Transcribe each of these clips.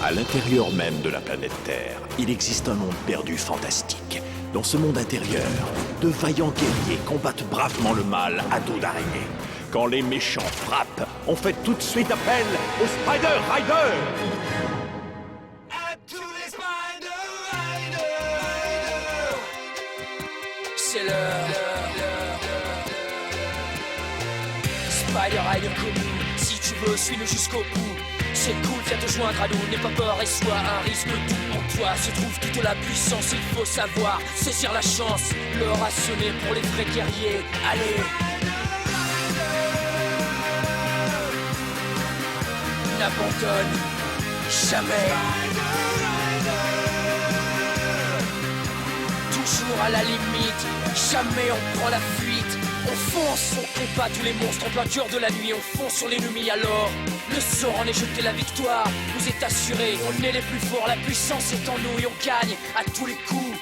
À l'intérieur même de la planète Terre, il existe un monde perdu fantastique. Dans ce monde intérieur, de vaillants guerriers combattent bravement le mal à dos d'araignée. Quand les méchants frappent, on fait tout de suite appel aux Spider Riders. À tous les Spider Riders, c'est l'heure. Spider Rider connu, si tu veux, suis-le jusqu'au bout. C'est cool, viens te joindre à nous, n'aie pas peur et sois un risque. Tout en toi se trouve toute la puissance, il faut savoir saisir la chance, le rationner pour les vrais guerriers. Allez, n'abandonne jamais. Toujours à la limite, jamais on prend la fuite. On fonce, on combat tous les monstres en plein cœur de la nuit. On fonce sur l'ennemi alors le sort en est jeté, la victoire nous est assurée. On est les plus forts, la puissance est en nous et on gagne à tous les coups.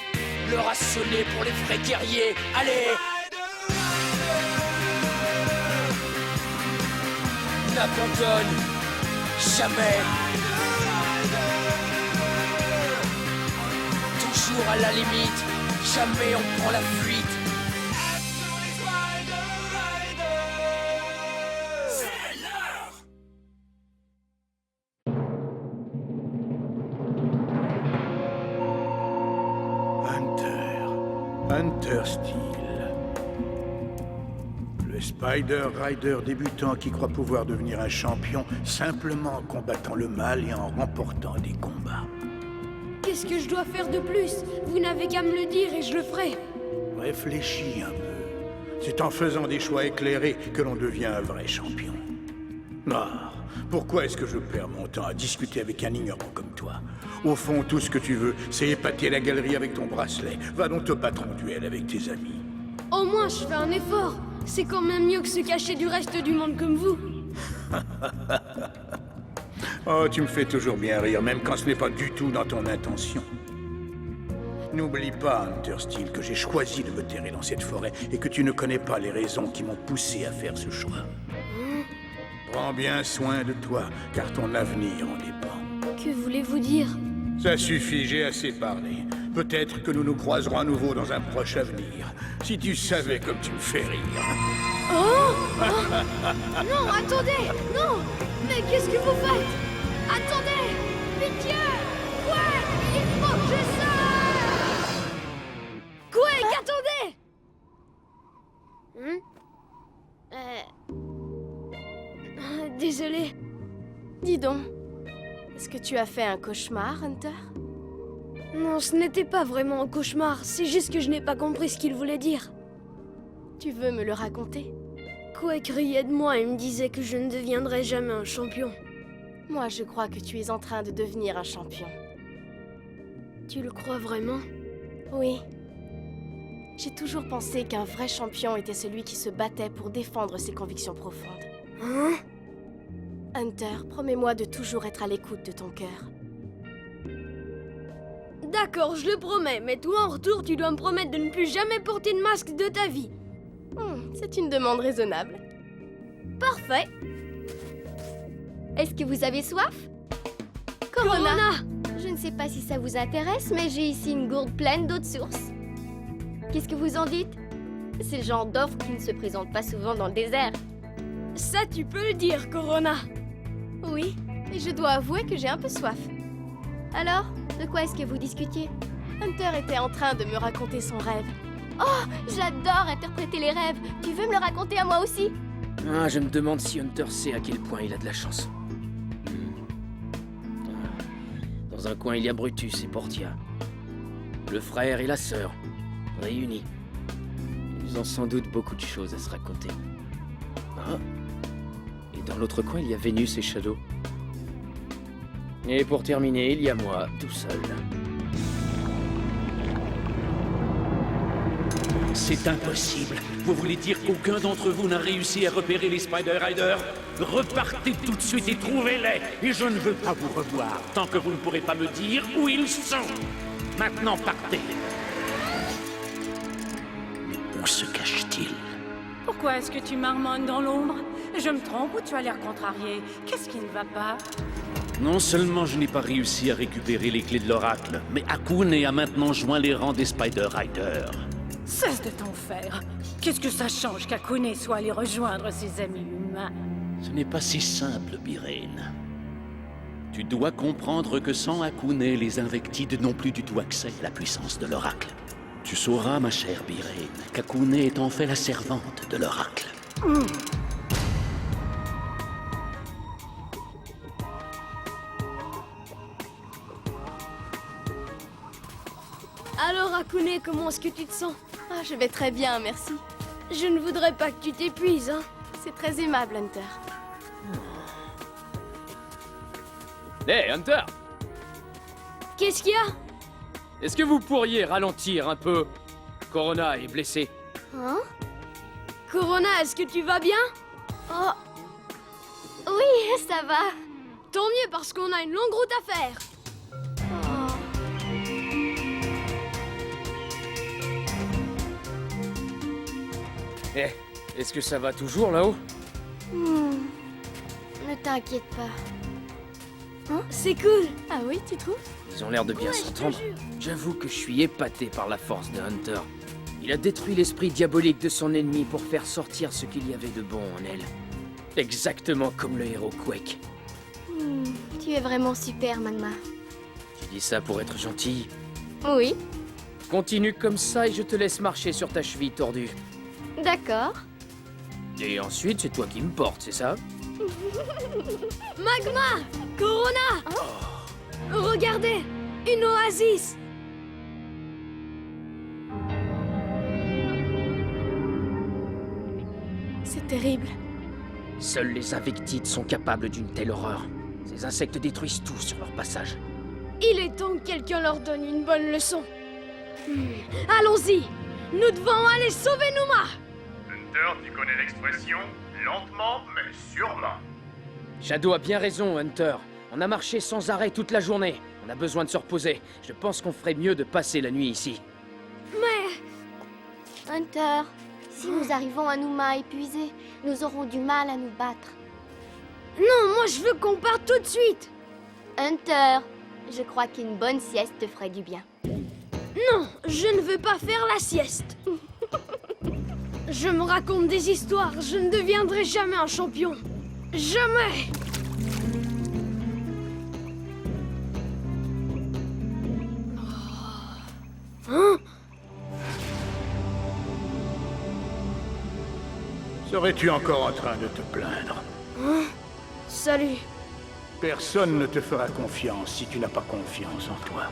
Le rationner pour les vrais guerriers. Allez, n'abandonne jamais. Toujours à la limite, jamais on prend la fuite. Hunter Steel. Le Spider Rider débutant qui croit pouvoir devenir un champion simplement en combattant le mal et en remportant des combats. Qu'est-ce que je dois faire de plus? Vous n'avez qu'à me le dire et je le ferai. Réfléchis un peu. C'est en faisant des choix éclairés que l'on devient un vrai champion. Ah, pourquoi est-ce que je perds mon temps à discuter avec un ignorant comme toi? Au fond, tout ce que tu veux, c'est épater la galerie avec ton bracelet. Va donc te battre en duel avec tes amis. Au moins, je fais un effort. C'est quand même mieux que se cacher du reste du monde comme vous. Oh, tu me fais toujours bien rire, même quand ce n'est pas du tout dans ton intention. N'oublie pas, Hunter Steel, que j'ai choisi de me terrer dans cette forêt et que tu ne connais pas les raisons qui m'ont poussé à faire ce choix. Prends bien soin de toi, car ton avenir en dépend. Que voulez-vous dire? Ça suffit, j'ai assez parlé. Peut-être que nous nous croiserons à nouveau dans un proche avenir. Si tu savais comme tu me fais rire. Oh, non, attendez! Non! Mais qu'est-ce que vous faites? Attendez! Pitié! Ouais! Il faut que je sorte! Quake, attendez! Désolé. Dis donc, est-ce que tu as fait un cauchemar, Hunter? Non, ce n'était pas vraiment un cauchemar, c'est juste que je n'ai pas compris ce qu'il voulait dire. Tu veux me le raconter? Quake riait de moi et me disait que je ne deviendrais jamais un champion. Moi, je crois que tu es en train de devenir un champion. Tu le crois vraiment? Oui. J'ai toujours pensé qu'un vrai champion était celui qui se battait pour défendre ses convictions profondes. Hein? Hunter, promets-moi de toujours être à l'écoute de ton cœur. D'accord, je le promets, mais toi en retour, tu dois me promettre de ne plus jamais porter de masque de ta vie. C'est une demande raisonnable. Parfait. Est-ce que vous avez soif? Corona! Je ne sais pas si ça vous intéresse, mais j'ai ici une gourde pleine d'eau de source. Qu'est-ce que vous en dites? C'est le genre d'offre qui ne se présente pas souvent dans le désert. Ça, tu peux le dire, Corona. Oui, et je dois avouer que j'ai un peu soif. Alors, de quoi est-ce que vous discutiez? Hunter était en train de me raconter son rêve. Oh, j'adore interpréter les rêves. Tu veux me le raconter à moi aussi? Ah, je me demande si Hunter sait à quel point il a de la chance. Dans un coin, il y a Brutus et Portia. Le frère et la sœur, réunis. Ils ont sans doute beaucoup de choses à se raconter. Ah. Et dans l'autre coin, il y a Vénus et Shadow. Et pour terminer, il y a moi, tout seul. C'est impossible. Vous voulez dire qu'aucun d'entre vous n'a réussi à repérer les Spider Riders? Repartez tout de suite et trouvez-les. Et je ne veux pas vous revoir tant que vous ne pourrez pas me dire où ils sont. Maintenant, partez. Où se cache-t-il? Pourquoi est-ce que tu marmonnes dans l'ombre? Je me trompe ou tu as l'air contrarié? Qu'est-ce qui ne va pas? Non seulement je n'ai pas réussi à récupérer les clés de l'oracle, mais Akune a maintenant joint les rangs des Spider Riders. Cesse de t'en faire. Qu'est-ce que ça change qu'Akune soit allé rejoindre ses amis humains? Ce n'est pas si simple, Biren. Tu dois comprendre que sans Akune, les Invectides n'ont plus du tout accès à la puissance de l'oracle. Tu sauras, ma chère Biren, qu'Akune est en fait la servante de l'oracle. Alors Akune, comment est-ce que tu te sens? Ah, je vais très bien, merci. Je ne voudrais pas que tu t'épuises, hein. C'est très aimable, Hunter. Hé, Hunter! Qu'est-ce qu'il y a? Est-ce que vous pourriez ralentir un peu? Corona est blessé. Hein? Corona, est-ce que tu vas bien? Oh. Oui, ça va. Tant mieux parce qu'on a une longue route à faire. Oh. Eh, est-ce que ça va toujours là-haut? Ne t'inquiète pas. C'est cool. Ah oui, tu trouves? Ils ont l'air de bien Ouais, je te s'entendre. jure. J'avoue que je suis épaté par la force de Hunter. Il a détruit l'esprit diabolique de son ennemi pour faire sortir ce qu'il y avait de bon en elle. Exactement comme le héros Quake. Tu es vraiment super, Magma. Tu dis ça pour être gentil. Oui, Continue comme ça et je te laisse marcher sur ta cheville tordue. d'accord. Et ensuite, c'est toi qui me portes, c'est ça? Magma! Corona! Regardez! Une oasis! C'est terrible. Seuls les Invectides sont capables d'une telle horreur. Ces insectes détruisent tout sur leur passage. Il est temps que quelqu'un leur donne une bonne leçon. Allons-y! Nous devons aller sauver Numa! Hunter, tu connais l'expression lentement mais sûrement. Shadow a bien raison, Hunter. On a marché sans arrêt toute la journée. On a besoin de se reposer. Je pense qu'on ferait mieux de passer la nuit ici. Mais Hunter, si nous arrivons à Numa épuisés, nous aurons du mal à nous battre. non, moi je veux qu'on parte tout de suite! Hunter, je crois qu'une bonne sieste te ferait du bien. Non, je ne veux pas faire la sieste. Je me raconte des histoires, je ne deviendrai jamais un champion. Jamais! Hein? Serais-tu encore en train de te plaindre? Salut. Personne ne te fera confiance si tu n'as pas confiance en toi.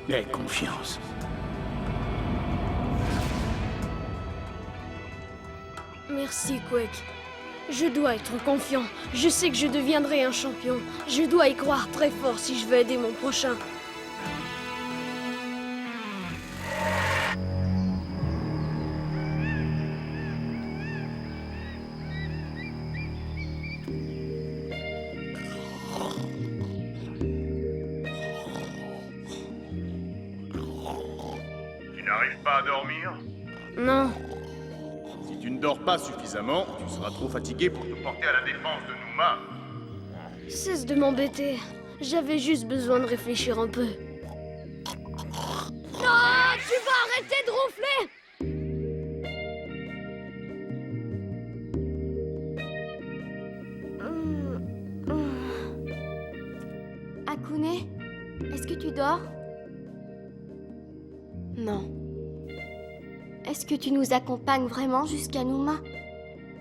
Aie confiance. Merci, Quake. Je dois être confiant. Je sais que je deviendrai un champion. Je dois y croire très fort si je veux aider mon prochain. Tu n'arrives pas à dormir? Non. Si tu ne dors pas suffisamment, tu seras trop fatigué pour te porter à la défense de Numa. Cesse de m'embêter. J'avais juste besoin de réfléchir un peu. Non, tu vas arrêter de ronfler! Akune, est-ce que tu dors? Non, Est-ce que tu nous accompagnes vraiment jusqu'à Numa?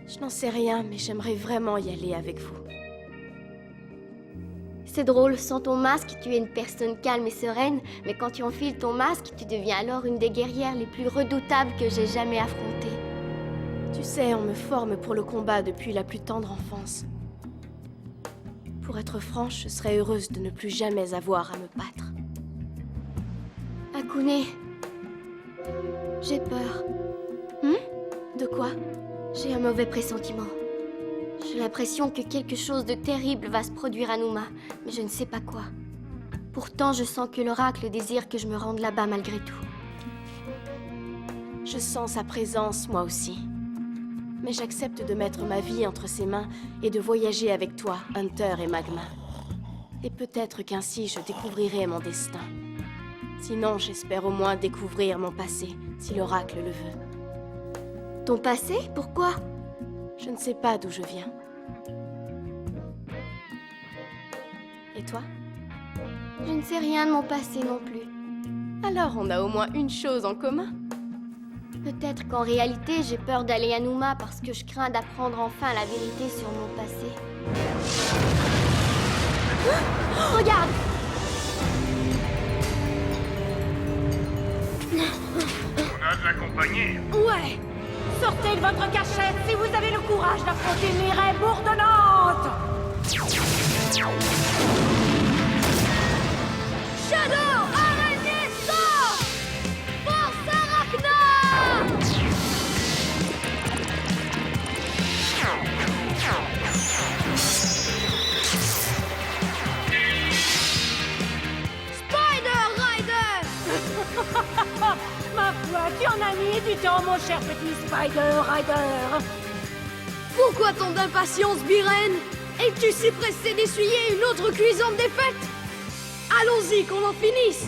je n'en sais rien, mais j'aimerais vraiment y aller avec vous. C'est drôle, sans ton masque, tu es une personne calme et sereine, mais quand tu enfiles ton masque, tu deviens alors une des guerrières les plus redoutables que j'ai jamais affrontées. Tu sais, on me forme pour le combat depuis la plus tendre enfance. Pour être franche, je serais heureuse de ne plus jamais avoir à me battre. Akune, j'ai peur. De quoi? J'ai un mauvais pressentiment. J'ai l'impression que quelque chose de terrible va se produire à Numa, mais je ne sais pas quoi. Pourtant, je sens que l'oracle désire que je me rende là-bas malgré tout. Je sens sa présence, moi aussi. Mais j'accepte de mettre ma vie entre ses mains et de voyager avec toi, Hunter et Magma. Et peut-être qu'ainsi je découvrirai mon destin. Sinon, j'espère au moins découvrir mon passé, si l'oracle le veut. Ton passé? Pourquoi? Je ne sais pas d'où je viens. Et toi? Je ne sais rien de mon passé non plus. Alors on a au moins une chose en commun. Peut-être qu'en réalité, j'ai peur d'aller à Nouma parce que je crains d'apprendre enfin la vérité sur mon passé. Oh, regarde! On a de la compagnie. Ouais. Sortez de votre cachette si vous avez le courage d'affronter Mireille bourdonnante! Shadow, araignée, sort! Force Arachna! Spider Rider! Ma foi, tu en as mis du temps, mon cher petit Spider Rider! Pourquoi tant d'impatience, Biren? Es-tu si pressé d'essuyer une autre cuisante défaite? Allons-y, qu'on en finisse!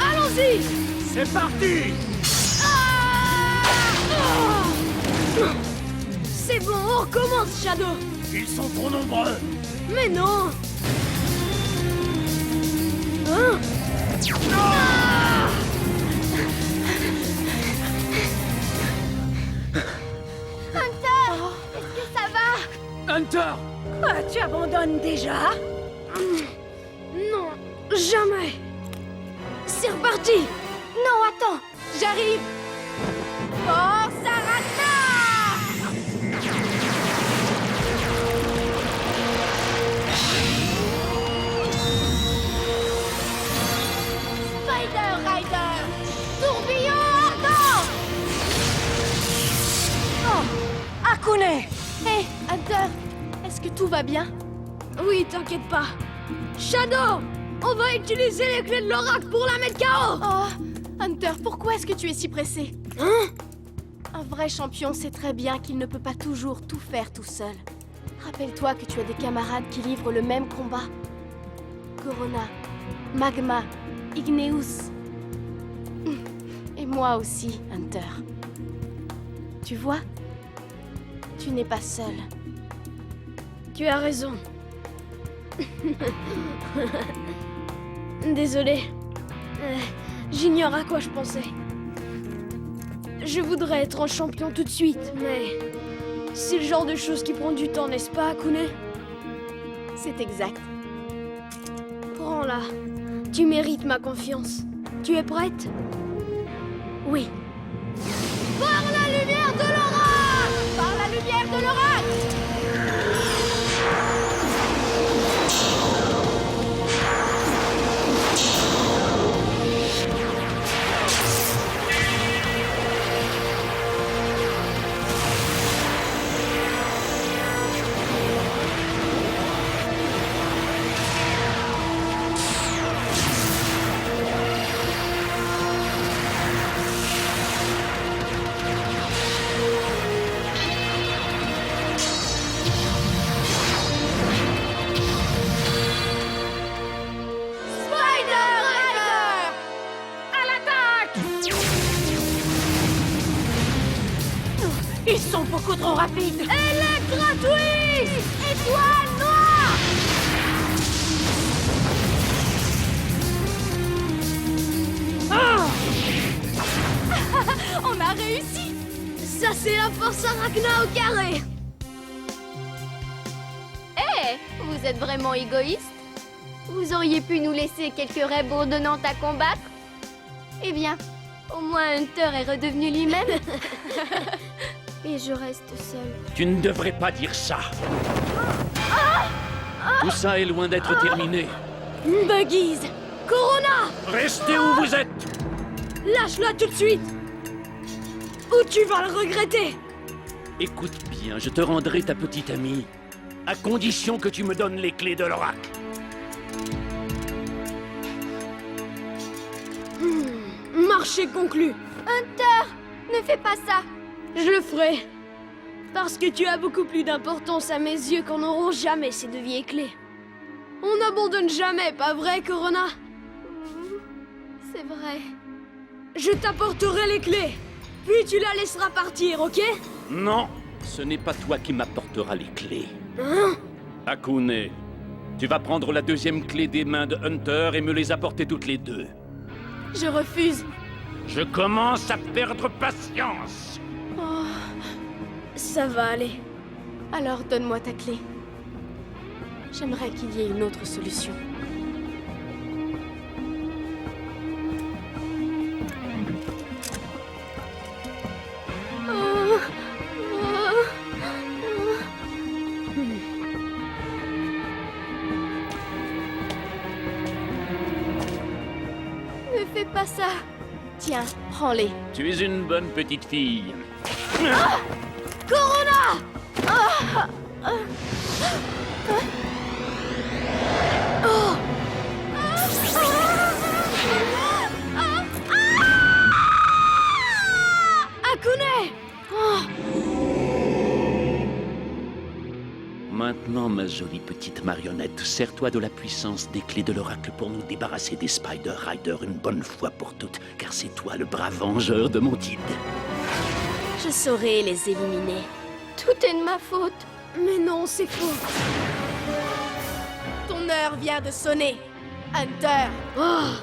Allons-y! C'est parti! C'est bon, on recommence, Shadow! Ils sont trop nombreux! Mais non! Hein? Ah! Hunter! Est-ce que ça va? Hunter! Ah, tu abandonnes déjà? Non, jamais! C'est reparti! Non, attends! J'arrive! Force Arachna! Spider Rider! Tourbillon ardent! Oh! Akune! Hé, Hunter, est-ce que tout va bien? Oui, t'inquiète pas. Shadow! On va utiliser les clés de l'oracle pour la mettre KO! Oh, Hunter, pourquoi est-ce que tu es si pressé? Hein? Un vrai champion sait très bien qu'il ne peut pas toujours tout faire tout seul. Rappelle-toi que tu as des camarades qui livrent le même combat. Corona, Magma, Igneus. Et moi aussi, Hunter. Tu vois? Tu n'es pas seul. Tu as raison. Désolé. J'ignore à quoi je pensais. Je voudrais être un champion tout de suite, mais... C'est le genre de chose qui prend du temps, n'est-ce pas, Akune? C'est exact. Prends-la. Tu mérites ma confiance. Tu es prête? Oui. Par la lumière de l'oracle! Par la lumière de l'oracle! Ils sont beaucoup trop rapides! Electra Twist! Étoile noire! On a réussi! Ça, c'est la force Arachna au carré! Hé! Vous êtes vraiment égoïste? Vous auriez pu nous laisser quelques raies bourdonnantes à combattre? Eh bien, au moins Hunter est redevenu lui-même. Et je reste seule. Tu ne devrais pas dire ça. Tout ça est loin d'être terminé. Buggies! Corona! Restez où vous êtes! Lâche-la tout de suite! Ou tu vas le regretter! Écoute bien, je te rendrai ta petite amie, à condition que tu me donnes les clés de l'oracle. Marché conclu. Hunter, ne fais pas ça. Je le ferai. Parce que tu as beaucoup plus d'importance à mes yeux qu'en auront jamais ces 2 vieilles clés. On n'abandonne jamais, pas vrai, Corona? C'est vrai. Je t'apporterai les clés. Puis tu la laisseras partir, ok? Non, ce n'est pas toi qui m'apporteras les clés. Hein? Akune, tu vas prendre la 2e clé des mains de Hunter et me les apporter toutes les 2. Je refuse. Je commence à perdre patience. Oh, ça va aller. Alors donne-moi ta clé. J'aimerais qu'il y ait une autre solution. Ne fais pas ça. Tiens, prends-les. Tu es une bonne petite fille. Corona! Akune! Maintenant, ma jolie petite marionnette, sers-toi de la puissance des clés de l'oracle pour nous débarrasser des Spider Riders une bonne fois pour toutes, car c'est toi le brave vengeur de mon Tid. Je saurai les éliminer. Tout est de ma faute. Mais non, c'est faux. Ton heure vient de sonner. Hunter! Oh,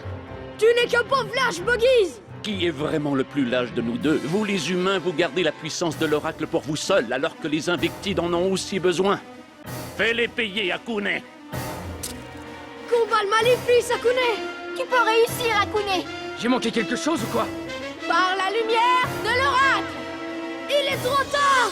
tu n'es qu'un pauvre lâche, Boggies! Qui est vraiment le plus lâche de nous deux? Vous les humains, vous gardez la puissance de l'oracle pour vous seuls, alors que les Invictides en ont aussi besoin. Fais-les payer, Akune! Combat le maléfice, Akune! Tu peux réussir, Akune. J'ai manqué quelque chose ou quoi? Par la lumière de l'oracle! Il est trop tard!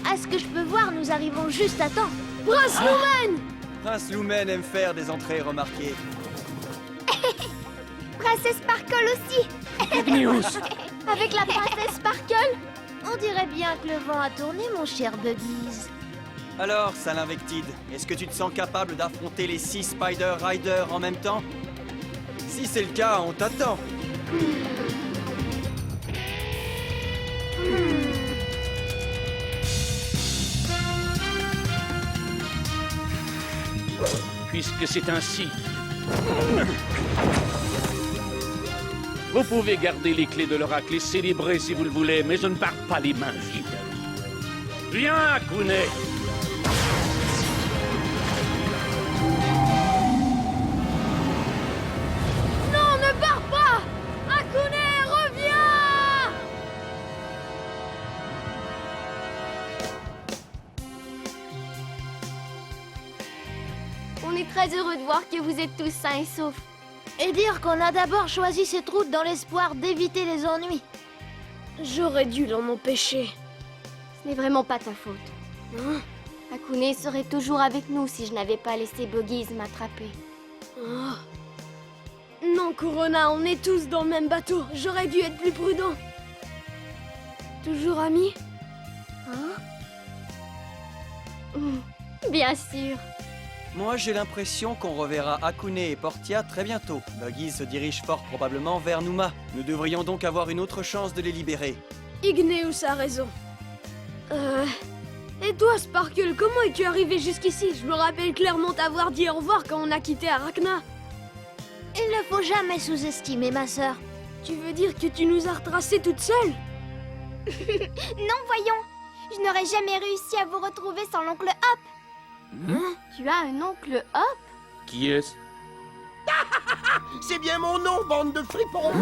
À ce que je peux voir, nous arrivons juste à temps. Prince Lumen! Prince Lumen aime faire des entrées remarquées. Princesse Sparkle aussi. Igneous! Avec la princesse Sparkle. On dirait bien que le vent a tourné, mon cher Buggies. Alors, sale Invictide, est-ce que tu te sens capable d'affronter les 6 Spider Riders en même temps? Si c'est le cas, on t'attend. Puisque c'est ainsi, vous pouvez garder les clés de l'oracle et célébrer si vous le voulez, mais je ne pars pas les mains vides. Viens, Akune! Non, ne pars pas! Akune, reviens! On est très heureux de voir que vous êtes tous sains et saufs. Et dire qu'on a d'abord choisi cette route dans l'espoir d'éviter les ennuis. J'aurais dû l'en empêcher. Ce n'est vraiment pas ta faute. Hein? Akune serait toujours avec nous si je n'avais pas laissé Boggies m'attraper. Oh. Non, Corona, on est tous dans le même bateau. J'aurais dû être plus prudent. Toujours amis? Hein? Bien sûr. Moi, j'ai l'impression qu'on reverra Akune et Portia très bientôt. Buggy se dirige fort probablement vers Numa. Nous devrions donc avoir une autre chance de les libérer. Igneous a raison. Et toi, Sparkle, comment es-tu arrivé jusqu'ici? Je me rappelle clairement t'avoir dit au revoir quand on a quitté Arachna. Il ne faut jamais sous-estimer ma sœur. Tu veux dire que tu nous as retracés toute seule? Non, voyons. Je n'aurais jamais réussi à vous retrouver sans l'oncle Hop. Tu as un oncle Hop? Qui est-ce? C'est bien mon nom, bande de fripons.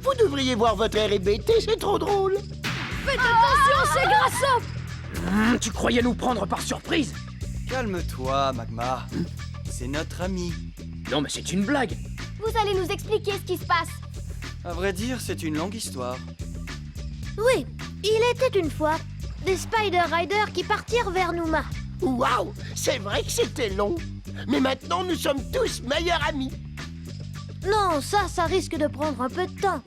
Vous devriez voir votre air hébété, c'est trop drôle. Faites attention, c'est Grassop! Tu croyais nous prendre par surprise? Calme-toi, Magma. C'est notre ami. Non, mais c'est une blague. Vous allez nous expliquer ce qui se passe. À vrai dire, c'est une longue histoire. Oui, il était une fois des Spider Riders qui partirent vers Numa. Waouh, c'est vrai que c'était long. Mais maintenant, nous sommes tous meilleurs amis. Non, ça risque de prendre un peu de temps.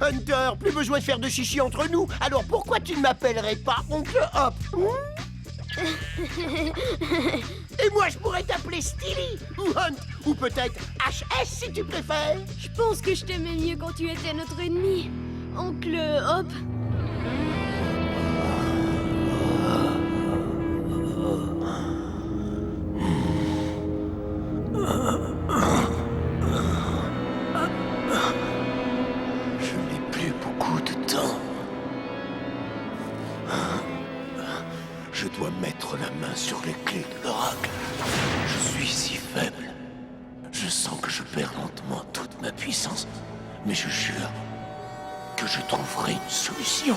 Hunter, plus besoin de faire de chichi entre nous. Alors pourquoi tu ne m'appellerais pas Oncle Hop Et moi, je pourrais t'appeler Steely, ou Hunt, ou peut-être HS si tu préfères. Je pense que je t'aimais mieux quand tu étais notre ennemi, Oncle Hop. Je n'ai plus beaucoup de temps. Je dois mettre la main sur les clés de l'oracle. Je suis si faible. Je sens que je perds lentement toute ma puissance. Mais je jure que je trouverai une solution.